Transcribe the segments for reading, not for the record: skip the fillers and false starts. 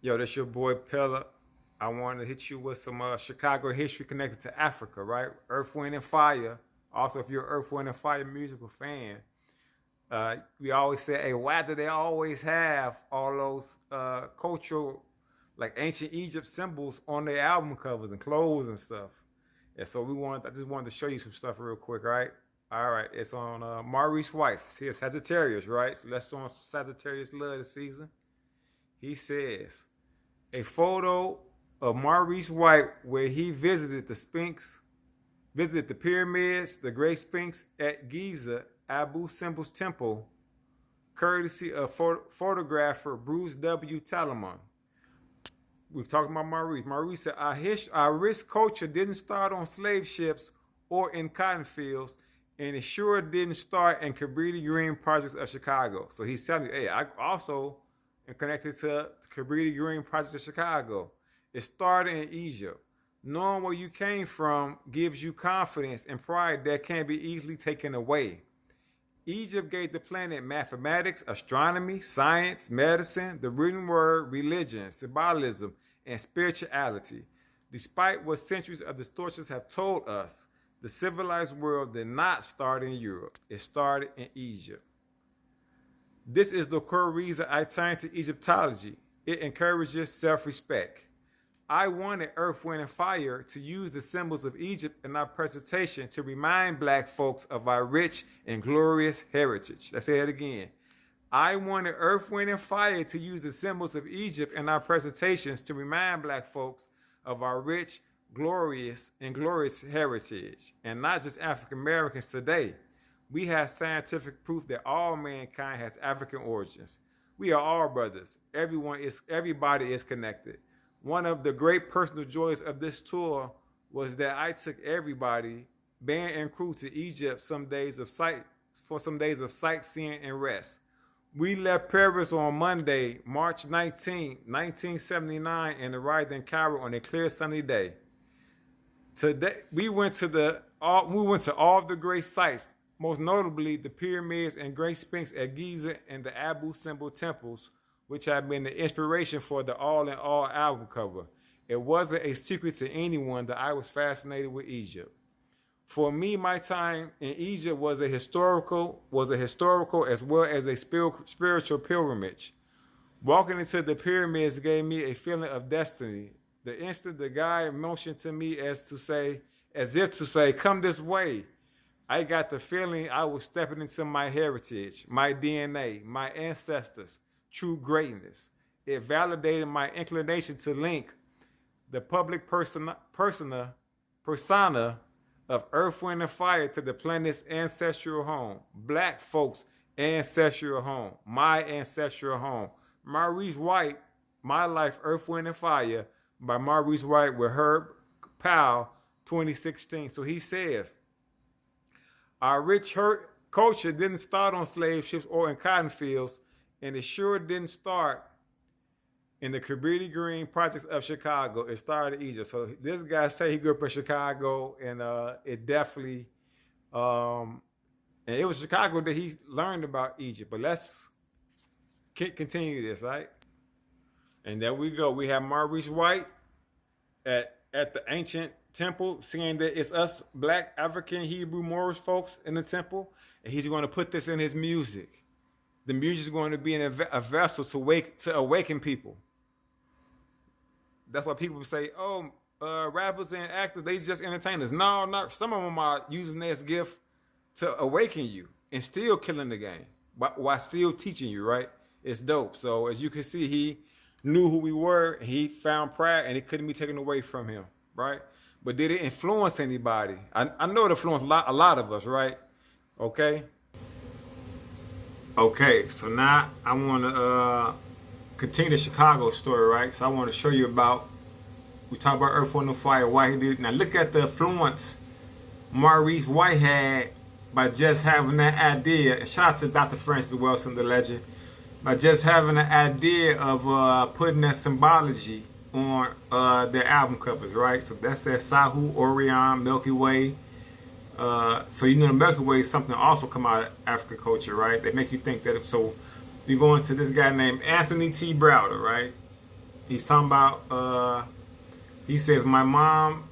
Yo, this your boy Pella. I wanted to hit you with some Chicago history connected to Africa, right? Earth, Wind, and Fire. Also, if you're an Earth, Wind, and Fire musical fan, we always say, hey, why do they always have all those cultural, like ancient Egypt symbols on their album covers and clothes and stuff? And so I just wanted to show you some stuff real quick, right? All right, it's on Maurice Weiss. He's Sagittarius, right? So let's show him some Sagittarius love this season. He says, a photo of Maurice White where he visited the Sphinx, visited the pyramids, the Great Sphinx at Giza, Abu Simbel's temple, courtesy of photographer Bruce W. Talamon. We're talking about Maurice. Maurice said, our rich culture didn't start on slave ships or in cotton fields, and it sure didn't start in Cabrini Green projects of Chicago. So he's telling you, hey, I also am connected to Cabrini Green projects of Chicago. It started in Egypt. Knowing where you came from gives you confidence and pride that can't be easily taken away. Egypt gave the planet mathematics, astronomy, science, medicine, the written word, religion, symbolism, and spirituality. Despite what centuries of distortions have told us, the civilized world did not start in Europe. It started in Egypt. This is the core reason I turned to Egyptology. It encourages self-respect. I wanted Earth, Wind, and Fire to use the symbols of Egypt in our presentation to remind Black folks of our rich and glorious heritage. Let's say it again. I wanted Earth, Wind, and Fire to use the symbols of Egypt in our presentations to remind Black folks of our rich, glorious heritage, and not just African Americans today. We have scientific proof that all mankind has African origins. We are all brothers. Everybody is connected. One of the great personal joys of this tour was that I took everybody, band and crew, to Egypt some days of sightseeing and rest. We left Paris on Monday, March 19, 1979, and arrived in Cairo on a clear sunny day. Today we went to all of the great sites, most notably the pyramids and Great Sphinx at Giza and the Abu Simbel temples, which have been the inspiration for the All in All album cover. It wasn't a secret to anyone that I was fascinated with Egypt. For me, my time in Egypt was a historical as well as a spiritual pilgrimage. Walking into the pyramids gave me a feeling of destiny. The instant the guy motioned to me as if to say, come this way, I got the feeling I was stepping into my heritage, my DNA, my ancestors, true greatness. It validated my inclination to link the public persona of Earth, Wind, and Fire to the planet's ancestral home, Black folks' ancestral home, my ancestral home. Maurice White, My Life, Earth, Wind, and Fire by Maurice White with Herb Powell, 2016. So he says, our rich culture didn't start on slave ships or in cotton fields, and it sure didn't start in the Cabrini Green projects of Chicago. It started in Egypt. So this guy say he grew up in Chicago, and it definitely, and it was Chicago that he learned about Egypt. But let's continue this, right? And there we go. We have Maurice White at the ancient temple, saying that it's us Black, African, Hebrew, Moorish folks in the temple, and he's going to put this in his music. The music is going to be in a vessel to awaken people. That's why people say, "Oh, rappers and actors, they just entertainers." No, not some of them are using this gift to awaken you and still killing the game while still teaching you. Right? It's dope. So as you can see, he knew who we were. He found pride, and it couldn't be taken away from him. Right? But did it influence anybody? I know it influenced a lot of us. Right? Okay. Okay, so now I want to continue the Chicago story, right? So I want to show you we talk about Earth, Wind, and Fire, why he did it. Now look at the influence Maurice White had by just having that idea. And shout out to Dr. Francis Wilson, the legend, by just having the idea of putting that symbology on their album covers, right? So that's that Sahu, Orion, Milky Way. So you know the Milky Way is something that also come out of African culture, right? They make you think that. So you go into this guy named Anthony T. Browder, right? he's talking about, he says, my mom,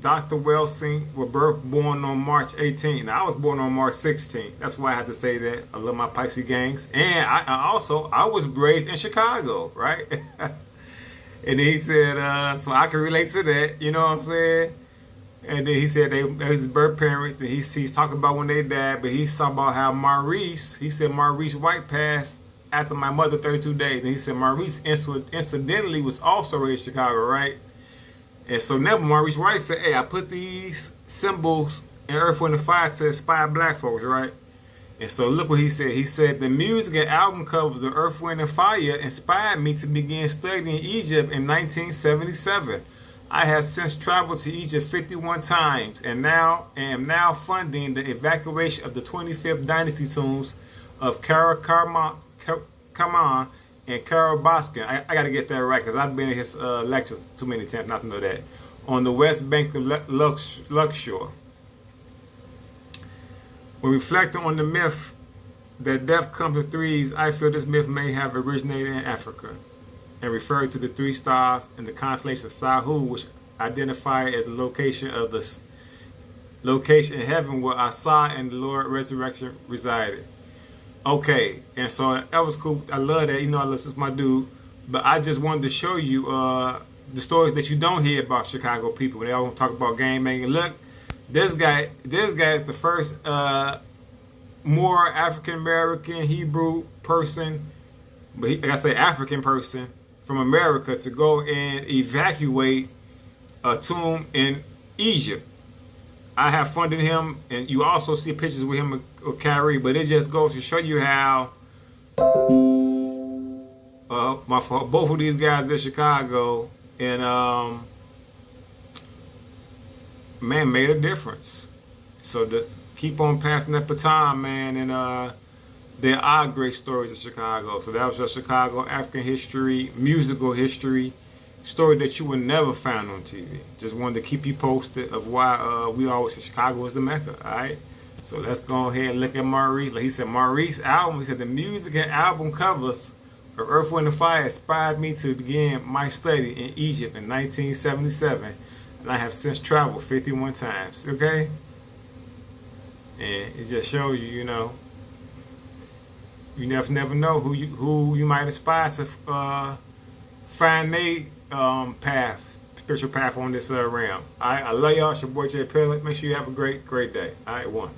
Dr. Welsing, was born on March 18th. Now, I was born on March 16th. That's why I had to say that. I love my Pisces gangs. And I was raised in Chicago, right? And then he said, so I can relate to that, you know what I'm saying? And then he said they his birth parents, and he's talking about when they died, but he's talking about how he said Maurice White passed after my mother 32 days. And he said Maurice incidentally was also raised in Chicago, right? And so now Maurice White said, hey, I put these symbols in Earth, Wind, and Fire to inspire black folks, right? And so look what he said. He said, the music and album covers of Earth, Wind, and Fire inspired me to begin studying Egypt in 1977. I have since traveled to Egypt 51 times and am now funding the evacuation of the 25th dynasty tombs of Karaman and Karabaskin. I got to get that right because I've been in his lectures too many times not to know that. On the west bank of Luxor. When reflecting on the myth that death comes in threes, I feel this myth may have originated in Africa and referred to the three stars in the constellation of Sahu, which identify as the location in heaven where Asa and the Lord resurrection resided. Okay, and so that was cool. I love that. You know, this is my dude. But I just wanted to show you the stories that you don't hear about Chicago people. They all talk about gang banging. Look, this guy is the first more African American Hebrew person, but like I say African person from America to go and evacuate a tomb in Egypt. I have funded him, and you also see pictures with him with Kyrie, but it just goes to show you how both of these guys in Chicago and man made a difference. So to keep on passing that baton, man, and there are great stories in Chicago. So that was just Chicago African history, musical history, story that you would never find on TV. Just wanted to keep you posted of why we always say Chicago is the Mecca, all right? So let's go ahead and look at Maurice. Like he said, Maurice album, he said the music and album covers of Earth, Wind, and Fire inspired me to begin my study in Egypt in 1977. And I have since traveled 51 times, okay? And it just shows you, you know, you never know who you might inspire to find their spiritual path on this realm. All right, I love y'all. It's your boy Jay Pillar. Make sure you have a great day. All right, one.